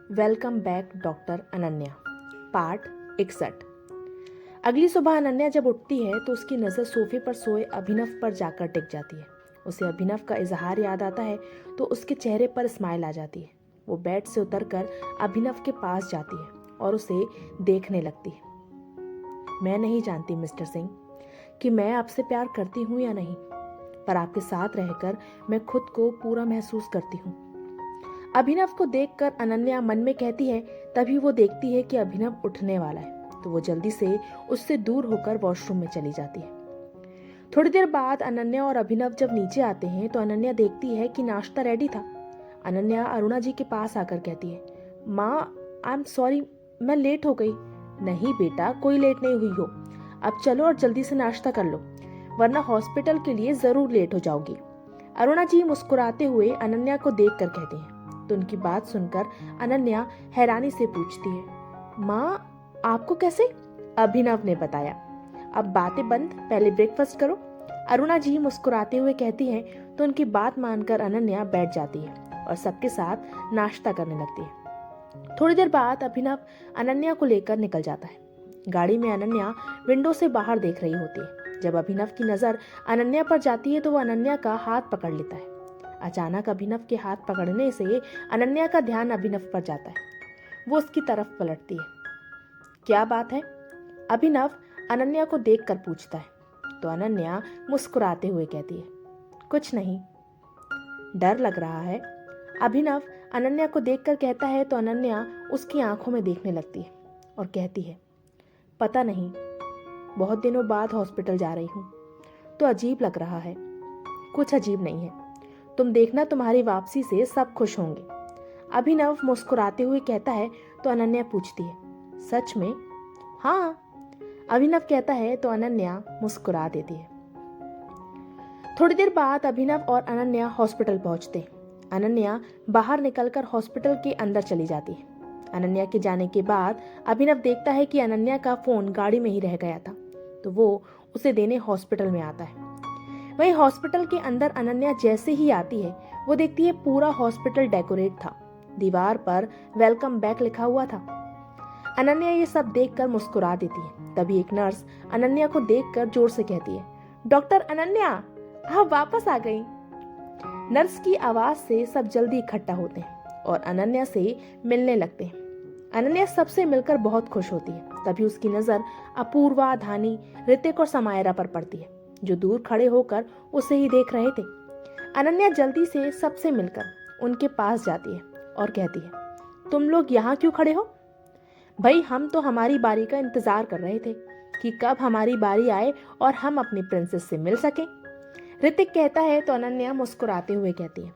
Welcome back doctor Ananya. Part 61। अगली सुबह अनन्या जब उठती है तो उसकी नज़र सोफे पर सोए अभिनव पर जाकर टिक जाती है। उसे अभिनव का इजहार याद आता है तो उसके चेहरे पर स्माइल आ जाती है। वो बेड से उतरकर अभिनव के पास जाती है और उसे देखने लगती है। मैं नहीं जानती मिस्टर सिंह कि मैं आपसे प्यार करती हूँ या नहीं, पर आपके साथ रहकर मैं खुद को पूरा महसूस करती हूँ। अभिनव को देखकर अनन्या मन में कहती है। तभी वो देखती है कि अभिनव उठने वाला है तो वो जल्दी से उससे दूर होकर वॉशरूम में चली जाती है। थोड़ी देर बाद अनन्या और अभिनव जब नीचे आते हैं तो अनन्या देखती है कि नाश्ता रेडी था। अनन्या अरुणा जी के पास आकर कहती है, माँ आई एम सॉरी, मैं लेट हो गई। नहीं बेटा, कोई लेट नहीं हुई हो। अब चलो और जल्दी से नाश्ता कर लो, वरना हॉस्पिटल के लिए जरूर लेट हो जाओगी। अरुणा जी मुस्कुराते हुए अनन्या को देख कर कहती हैं। तो उनकी बात सुनकर अनन्या हैरानी से पूछती है, माँ आपको कैसे? अभिनव ने बताया। अब बातें बंद, पहले ब्रेकफास्ट करो। अरुणा जी मुस्कुराते हुए कहती हैं। तो उनकी बात मानकर अनन्या बैठ जाती है और सबके साथ नाश्ता करने लगती है। थोड़ी देर बाद अभिनव अनन्या को लेकर निकल जाता है। गाड़ी में अनन्या विंडो से बाहर देख रही होती है। जब अभिनव की नजर अनन्या पर जाती है तो वो अनन्या का हाथ पकड़ लेता है। अचानक अभिनव के हाथ पकड़ने से अनन्या का ध्यान अभिनव पर जाता है। वो उसकी तरफ पलटती है। क्या बात है? अभिनव अनन्या को देखकर पूछता है। तो अनन्या मुस्कुराते हुए कहती है, कुछ नहीं। डर लग रहा है? अभिनव अनन्या को देखकर कहता है। तो अनन्या उसकी आंखों में देखने लगती है और कहती है, पता नहीं, बहुत दिनों बाद हॉस्पिटल जा रही हूँ तो अजीब लग रहा है। कुछ अजीब नहीं है, तुम देखना, तुम्हारी वापसी से सब खुश होंगे। अभिनव मुस्कुराते हुए कहता है। तो अनन्या पूछती है, सच में? हाँ, अभिनव कहता है। तो अनन्या मुस्कुरा देती है। थोड़ी देर बाद अभिनव और अनन्या हॉस्पिटल पहुंचते। अनन्या बाहर निकलकर हॉस्पिटल के अंदर चली जाती है। अनन्या के जाने के बाद अभिनव देखता है कि अनन्या का फोन गाड़ी में ही रह गया था, तो वो उसे देने हॉस्पिटल में आता है। वहीं हॉस्पिटल के अंदर अनन्या जैसे ही आती है वो देखती है पूरा हॉस्पिटल डेकोरेट था। दीवार पर वेलकम बैक लिखा हुआ था। अनन्या ये सब देखकर मुस्कुरा देती है। तभी एक नर्स अनन्या को देखकर जोर से कहती है, डॉक्टर अनन्या, आप वापस आ गई। नर्स की आवाज से सब जल्दी इकट्ठा होते हैं और अनन्या से मिलने लगते हैं। अनन्या सबसे मिलकर बहुत खुश होती है। तभी उसकी नजर अपूर्वा, धानी, ऋतिक और समायरा पर पड़ती है, जो दूर खड़े होकर उसे ही देख रहे थे। अनन्या जल्दी से सबसे मिलकर उनके पास जाती है और कहती है, तुम लोग यहाँ क्यों खड़े हो? भाई, हम तो हमारी बारी का इंतजार कर रहे थे कि कब हमारी बारी आए और हम अपनी प्रिंसेस से मिल सकें। ऋतिक कहता है। तो अनन्या मुस्कुराते हुए कहती है,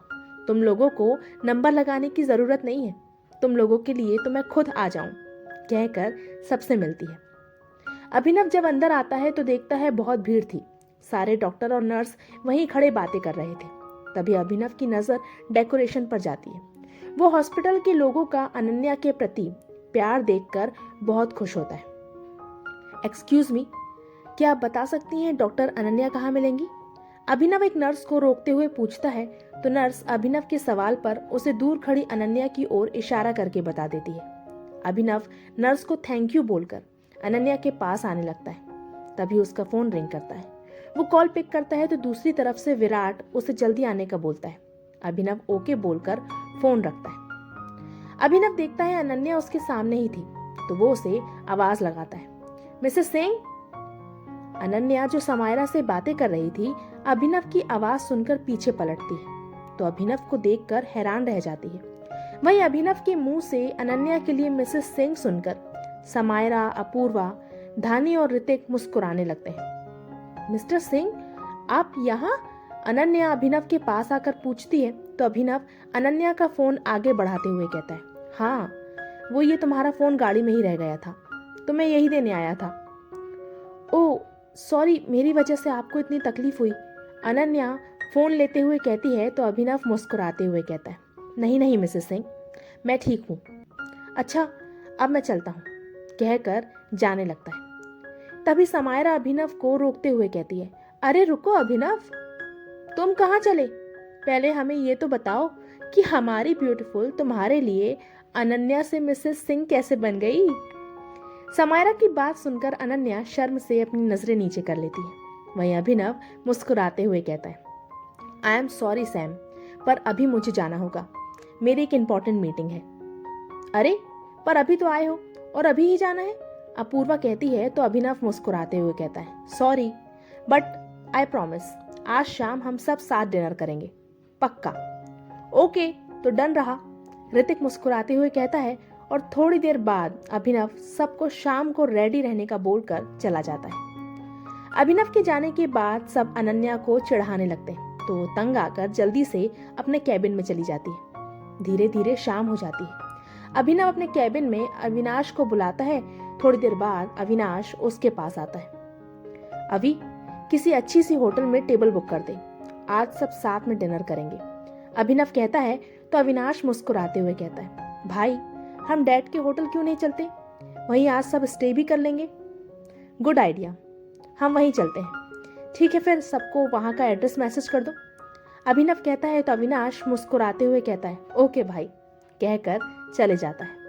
तुम लोगों को नंबर लगाने की जरूरत नहीं है, तुम लोगों के लिए तो मैं खुद आ जाऊं, कहकर सबसे मिलती है। अभिनव जब अंदर आता है तो देखता है बहुत भीड़ थी। सारे डॉक्टर और नर्स वहीं खड़े बातें कर रहे थे। तभी अभिनव की नजर डेकोरेशन पर जाती है। वो हॉस्पिटल के लोगों का अनन्या के प्रति प्यार देखकर बहुत खुश होता है। एक्सक्यूज मी, क्या आप बता सकती हैं डॉक्टर अनन्या कहाँ मिलेंगी? अभिनव एक नर्स को रोकते हुए पूछता है। तो नर्स अभिनव के सवाल पर उसे दूर खड़ी अनन्या की ओर इशारा करके बता देती है। अभिनव नर्स को थैंक यू बोलकर अनन्या के पास आने लगता है। तभी उसका फोन रिंग करता है। वो कॉल पिक करता है तो दूसरी तरफ से विराट उसे जल्दी आने का बोलता है। अभिनव ओके बोलकर फोन रखता है। अभिनव देखता है अनन्या उसके सामने ही थी, तो वो उसे आवाज लगाता है, मिसेस सिंह। अनन्या जो समायरा से बातें कर रही थी, अभिनव की आवाज सुनकर पीछे पलटती है तो अभिनव को देखकर हैरान रह जाती है। वहीं अभिनव के मुंह से अनन्या के लिए मिसेस सिंह सुनकर समायरा, अपूर्वा, धानी और ऋतिक मुस्कुराने लगते हैं। मिस्टर सिंह, आप यहाँ? अनन्या अभिनव के पास आकर पूछती है। तो अभिनव अनन्या का फोन आगे बढ़ाते हुए कहता है, हाँ, वो ये तुम्हारा फोन गाड़ी में ही रह गया था तो मैं यही देने आया था। ओह सॉरी, मेरी वजह से आपको इतनी तकलीफ हुई, अनन्या फोन लेते हुए कहती है। तो अभिनव मुस्कुराते हुए कहता है, नहीं नहीं मिसेस सिंह, मैं ठीक हूँ। अच्छा, अब मैं चलता हूँ, कहकर जाने लगता है। तभी समायरा अभिनव को रोकते हुए कहती है, अरे रुको अभिनव, तुम कहाँ चले? पहले हमें ये तो बताओ कि हमारी ब्यूटीफुल तुम्हारे लिए अनन्या से मिसेस सिंह कैसे बन गई? समायरा की बात सुनकर अनन्या शर्म से अपनी नजरें नीचे कर लेती है। वहीं अभिनव मुस्कुराते हुए कहता है, आई एम सॉरी सैम, पर अभी मुझे जाना होगा, मेरी एक इंपॉर्टेंट मीटिंग है। अरे पर अभी तो आए हो और अभी ही जाना है, अपूर्वा कहती है तो अभिनव मुस्कुराते हुए कहता है, सॉरी बट आई प्रॉमिस, आज शाम हम सब साथ डिनर करेंगे, पक्का। ओके तो डन रहा, ऋतिक मुस्कुराते हुए कहता है और थोड़ी देर बाद अभिनव सबको शाम को रेडी रहने का बोलकर चला जाता है। अभिनव के जाने के बाद सब अनन्या को चिढ़ाने लगते हैं तो वो तंग आकर जल्दी से अपने कैबिन में चली जाती है। धीरे धीरे शाम हो जाती है। अभिनव अपने कैबिन में अविनाश को बुलाता है। थोड़ी देर बाद अविनाश उसके पास आता है। अभी किसी अच्छी सी होटल में टेबल बुक कर दे, आज सब साथ में डिनर करेंगे, अभिनव कहता है तो अविनाश मुस्कुराते हुए कहता है, भाई हम डैड के होटल क्यों नहीं चलते, वहीं आज सब स्टे भी कर लेंगे। गुड आइडिया, हम वहीं चलते हैं। ठीक है फिर सबको वहां का एड्रेस मैसेज कर दो, अभिनव कहता है तो अविनाश मुस्कुराते हुए कहता है, ओके भाई, कहकर चले जाता है।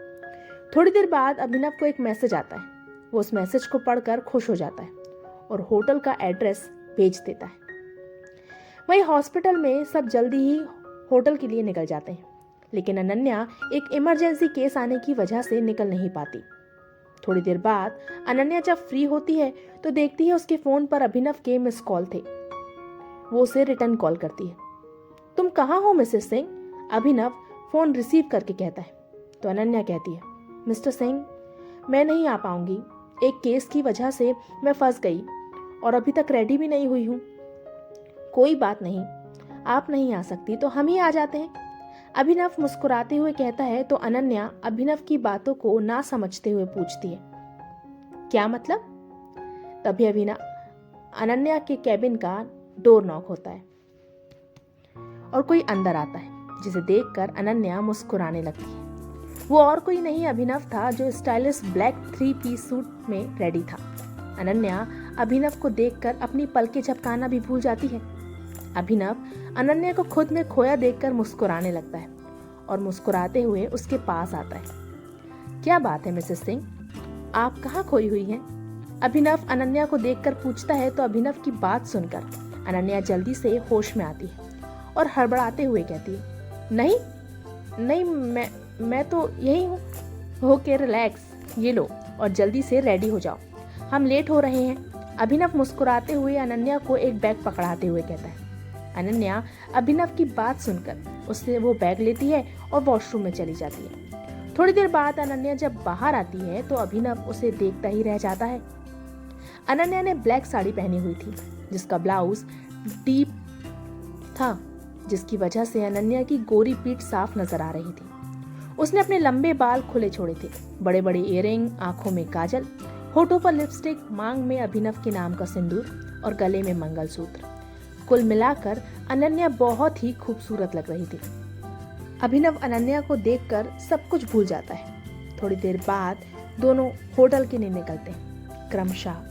थोड़ी देर बाद अभिनव को एक मैसेज आता है। वो उस मैसेज को पढ़कर खुश हो जाता है और होटल का एड्रेस भेज देता है। वहीं हॉस्पिटल में सब जल्दी ही होटल के लिए निकल जाते हैं, लेकिन अनन्या एक इमरजेंसी केस आने की वजह से निकल नहीं पाती। थोड़ी देर बाद अनन्या जब फ्री होती है तो देखती है उसके फोन पर अभिनव के मिस कॉल थे। वो उसे रिटर्न कॉल करती है। तुम कहाँ हो मिसेस सिंह, अभिनव फोन रिसीव करके कहता है तो अनन्या कहती है, मिस्टर सिंह मैं नहीं आ पाऊंगी, एक केस की वजह से मैं फंस गई और अभी तक रेडी भी नहीं हुई हूँ। कोई बात नहीं, आप नहीं आ सकती तो हम ही आ जाते हैं, अभिनव मुस्कुराते हुए कहता है तो अनन्या अभिनव की बातों को ना समझते हुए पूछती है, क्या मतलब? तभी अनन्या के कैबिन का डोर नॉक होता है और कोई अंदर आता है, जिसे देखकर अनन्या मुस्कुराने लगती है। वो और कोई नहीं अभिनव था, जो स्टाइलिश ब्लैक 3 पीस सूट में रेडी था। अनन्या अभिनव को देखकर अपनी पलकें झपकाना भी भूल जाती है। अभिनव अनन्या को खुद में खोया देखकर मुस्कुराने लगता है और मुस्कुराते हुए उसके पास आता है। क्या बात है मिसेस सिंह, आप कहाँ खोई हुई हैं? अभिनव अनन्या को देखकर पूछता है तो अभिनव की बात सुनकर अनन्या जल्दी से होश में आती है और हड़बड़ाते हुए कहती है, नहीं मैं तो यही हूँ। ओके रिलैक्स, ये लो और जल्दी से रेडी हो जाओ, हम लेट हो रहे हैं। अभिनव मुस्कुराते हुए अनन्या को एक बैग पकड़ाते हुए कहता है। अनन्या अभिनव की बात सुनकर उससे वो बैग लेती है और वॉशरूम में चली जाती है। थोड़ी देर बाद अनन्या जब बाहर आती है तो अभिनव उसे देखता ही रह जाता है। अनन्या ने ब्लैक साड़ी पहनी हुई थी, जिसका ब्लाउज डीप था, जिसकी वजह से अनन्या की गोरी पीठ साफ नजर आ रही थी। उसने अपने लंबे बाल खुले छोड़े थे, बड़े बड़े इयररिंग, आंखों में काजल, होठों पर लिपस्टिक, मांग में अभिनव के नाम का सिंदूर और गले में मंगलसूत्र। कुल मिलाकर अनन्या बहुत ही खूबसूरत लग रही थी। अभिनव अनन्या को देखकर सब कुछ भूल जाता है। थोड़ी देर बाद दोनों होटल के लिए निकलते हैं क्रमशः।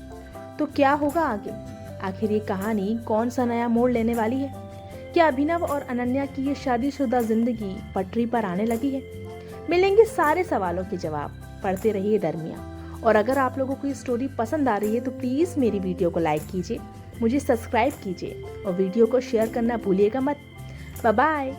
तो क्या होगा आगे? आखिर ये कहानी कौन सा नया मोड़ लेने वाली है? क्या अभिनव और अनन्या की ये शादीशुदा जिंदगी पटरी पर आने लगी है? मिलेंगे सारे सवालों के जवाब। पढ़ते रहिए दरमिया। और अगर आप लोगों को ये स्टोरी पसंद आ रही है तो प्लीज़ मेरी वीडियो को लाइक कीजिए, मुझे सब्सक्राइब कीजिए और वीडियो को शेयर करना भूलिएगा मत। Bye bye.